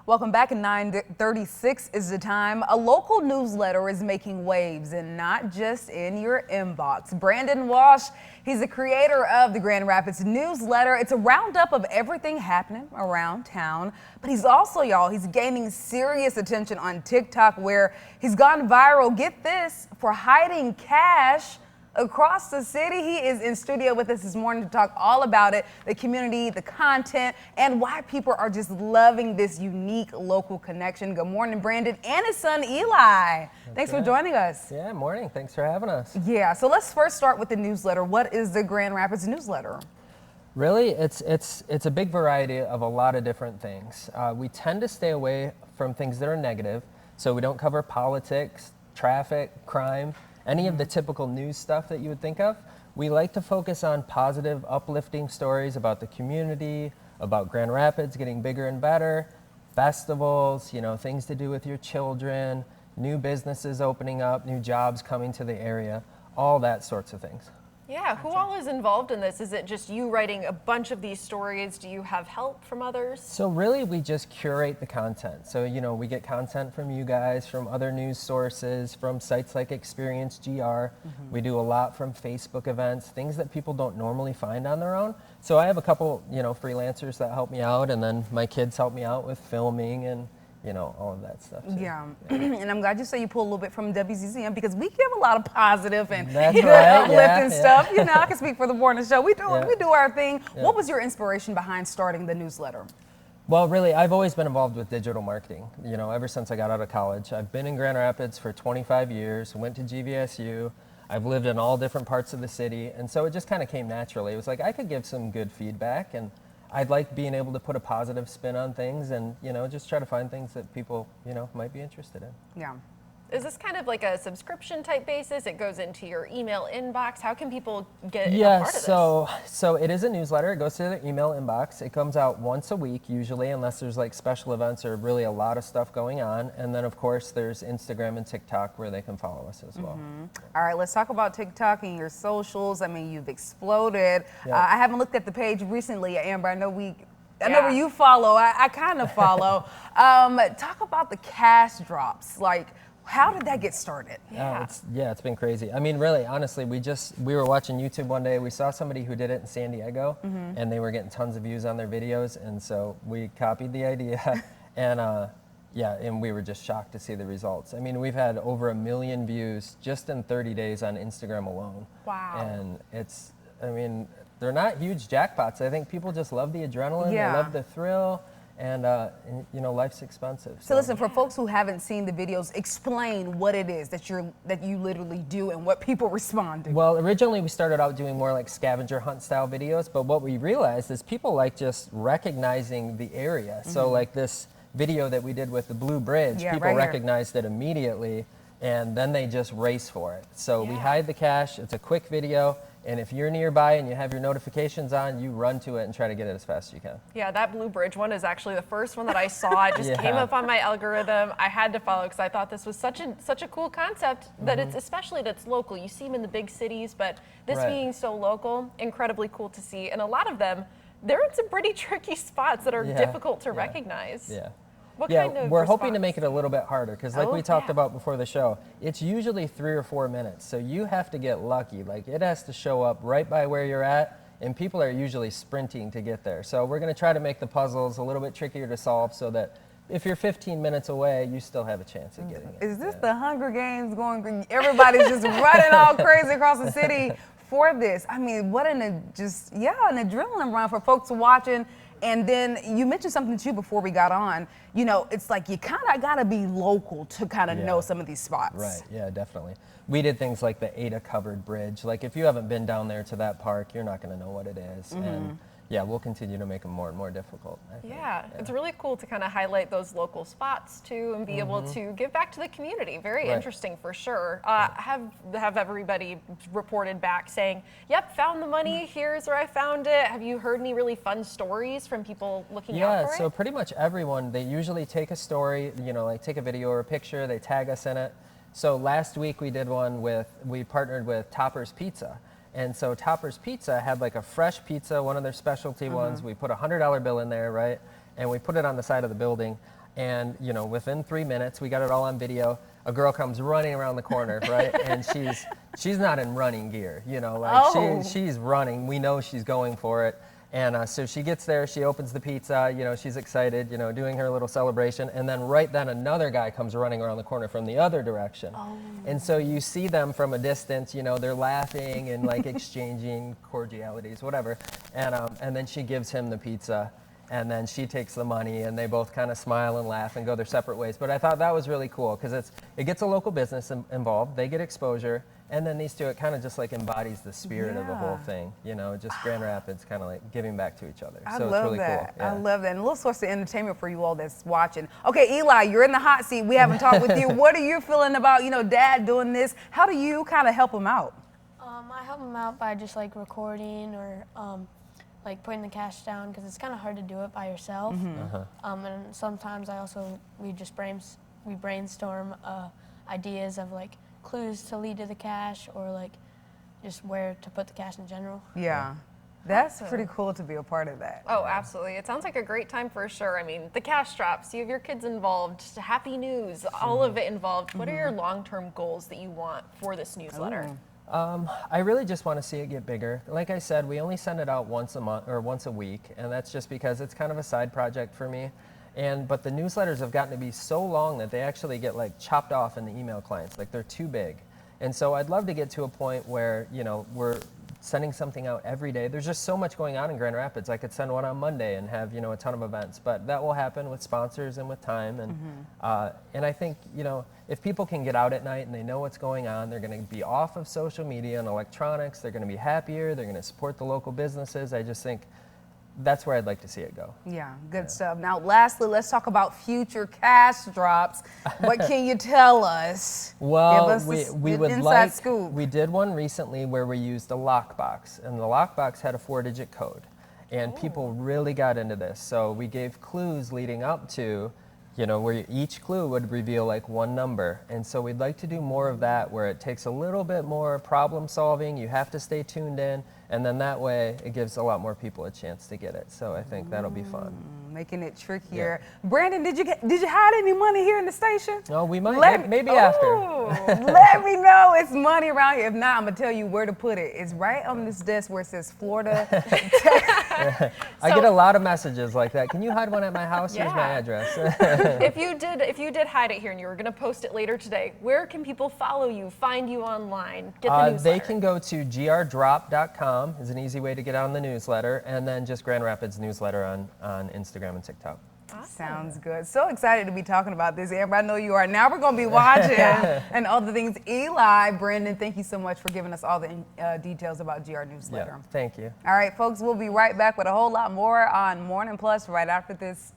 Welcome back. At 9:36 is the time. A local newsletter is making waves, and not just in your inbox. Brandon Walsh, he's the creator of the Grand Rapids newsletter. It's a roundup of everything happening around town, but he's also, y'all, he's gaining serious attention on TikTok, where he's gone viral, get this, for hiding cash across the city. He is in studio with us this morning to talk all about it, the community, the content, and why people are just loving this unique local connection. Good morning, Brandon, and his son, Eli. Thanks for joining us. Yeah, morning. Thanks for having us. Yeah, so let's first start with the newsletter. What is the Grand Rapids newsletter? Really, it's a big variety of a lot of different things. We tend to stay away from things that are negative, so we don't cover politics, traffic, crime, any of the typical news stuff that you would think of. We like to focus on positive, uplifting stories about the community, about Grand Rapids getting bigger and better, festivals, things to do with your children, new businesses opening up, new jobs coming to the area, all that sorts of things. Yeah, who all is involved in this? Is it just you writing a bunch of these stories? Do you have help from others? So really, we just curate the content. So, we get content from you guys, from other news sources, from sites like Experience GR. We do a lot from Facebook events, things that people don't normally find on their own. So I have a couple, freelancers that help me out, and then my kids help me out with filming and all of that stuff. Yeah, and I'm glad you say you pull a little bit from WCCM, because we give a lot of positive and right. uplifting stuff. I can speak for the morning show. We do our thing. Yeah. What was your inspiration behind starting the newsletter? Well, really, I've always been involved with digital marketing, ever since I got out of college. I've been in Grand Rapids for 25 years, went to GVSU. I've lived in all different parts of the city, and so it just kind of came naturally. It was like I could give some good feedback, and I'd like being able to put a positive spin on things and, just try to find things that people, might be interested in. Yeah. Is this kind of like a subscription type basis? It goes into your email inbox. How can people get a part of this? So it is a newsletter. It goes to the email inbox. It comes out once a week usually, unless there's like special events or really a lot of stuff going on. And then of course there's Instagram and TikTok where they can follow us as well. All right, let's talk about TikTok and your socials. I mean, you've exploded. Yep. I haven't looked at the page recently, Amber. I know where you follow. I kind of follow. Talk about the cash drops. Like, how did that get started? It's been crazy. I mean, really, honestly, we were watching YouTube one day. We saw somebody who did it in San Diego, and they were getting tons of views on their videos, and so we copied the idea, and we were just shocked to see the results. I mean, we've had over 1 million views just in 30 days on Instagram alone. Wow. And they're not huge jackpots. I think people just love the adrenaline, they love the thrill. And life's expensive. So listen, for folks who haven't seen the videos, explain what it is that you literally do and what people respond to. Well, originally we started out doing more like scavenger hunt style videos, but what we realized is people like just recognizing the area. So like this video that we did with the Blue Bridge, people recognized it immediately, and then they just race for it. So we hide the cash. It's a quick video. And if you're nearby and you have your notifications on, you run to it and try to get it as fast as you can. Yeah, that Blue Bridge one is actually the first one that I saw. It just came up on my algorithm. I had to follow because I thought this was such a cool concept that it's local. You see them in the big cities, but this being so local, incredibly cool to see. And a lot of them, they're in some pretty tricky spots that are difficult to recognize. Yeah. What kind of we're response? hoping to make it a little bit harder because like we talked about before the show, it's usually 3 or 4 minutes. So you have to get lucky. Like it has to show up right by where you're at, and people are usually sprinting to get there. So we're going to try to make the puzzles a little bit trickier to solve so that if you're 15 minutes away, you still have a chance of getting it. Is this the Hunger Games going? Everybody's just running all crazy across the city for this. I mean, what an adrenaline run for folks watching. And then you mentioned something too before we got on. It's like you kind of got to be local to kind of know some of these spots. Right, yeah, definitely. We did things like the Ada covered bridge. Like if you haven't been down there to that park, you're not going to know what it is. And we'll continue to make them more and more difficult. It's really cool to kind of highlight those local spots too and be able to give back to the community. Very interesting for sure. Have everybody reported back saying, yep, found the money, here's where I found it. Have you heard any really fun stories from people looking out for it? Yeah, so pretty much everyone, they usually take a story, like take a video or a picture, they tag us in it. So last week we did one we partnered with Topper's Pizza. And so Topper's Pizza had like a fresh pizza, one of their specialty ones. We put a $100 bill in there, right? And we put it on the side of the building. And within 3 minutes, we got it all on video. A girl comes running around the corner, right? And she's not in running gear, she's running. We know she's going for it. And so she gets there, she opens the pizza, she's excited, doing her little celebration. And then right then another guy comes running around the corner from the other direction. Oh. And so you see them from a distance, they're laughing and like exchanging cordialities, whatever. And then she gives him the pizza. And then she takes the money, and they both kind of smile and laugh and go their separate ways. But I thought that was really cool because it gets a local business involved. They get exposure, and then these two, it kind of just like embodies the spirit of the whole thing. Just Grand Rapids kind of like giving back to each other. So it's really cool. I love that. And a little source of entertainment for you all that's watching. Okay, Eli, you're in the hot seat. We haven't talked with you. What are you feeling about, Dad doing this? How do you kind of help him out? I help him out by just like recording or like putting the cash down because it's kind of hard to do it by yourself. And sometimes we brainstorm ideas of like clues to lead to the cash or like just where to put the cash in general. Yeah. That's pretty cool to be a part of that. Oh, absolutely. It sounds like a great time for sure. I mean, the cash drops, you have your kids involved, just happy news, all of it involved. What are your long-term goals that you want for this newsletter? I really just want to see it get bigger. Like I said, we only send it out once a month or once a week, and that's just because it's kind of a side project for me. But the newsletters have gotten to be so long that they actually get like chopped off in the email clients, like they're too big. And so I'd love to get to a point where, we're sending something out every day. There's just so much going on in Grand Rapids. I could send one on Monday and have, a ton of events, but that will happen with sponsors and with time. And I think, if people can get out at night and they know what's going on, they're going to be off of social media and electronics. They're going to be happier. They're going to support the local businesses. I just think that's where I'd like to see it go. Yeah, good stuff. Now, lastly, let's talk about future cash drops. What can you tell us? Well, we would like. Scoop. We did one recently where we used a lockbox, and the lockbox had a 4-digit code, and people really got into this. So we gave clues leading up to, where each clue would reveal like one number. And so we'd like to do more of that where it takes a little bit more problem solving. You have to stay tuned in. And then that way it gives a lot more people a chance to get it. So I think that'll be fun. Making it trickier. Yeah. Brandon, did you hide any money here in the station? No, we might. Maybe after. Let me know it's money around here. If not, I'm going to tell you where to put it. It's right on this desk where it says Florida. I get a lot of messages like that. Can you hide one at my house? Here's my address. If you did hide it here and you were going to post it later today, where can people follow you, find you online, get the newsletter? They can go to grdrop.com is an easy way to get on the newsletter, and then just Grand Rapids newsletter on Instagram and TikTok. Awesome. Sounds good. So excited to be talking about this, Amber. I know you are. Now we're going to be watching and all the things. Eli, Brandon, thank you so much for giving us all the details about GR Newsletter. Yeah, thank you. All right, folks, we'll be right back with a whole lot more on Morning Plus right after this.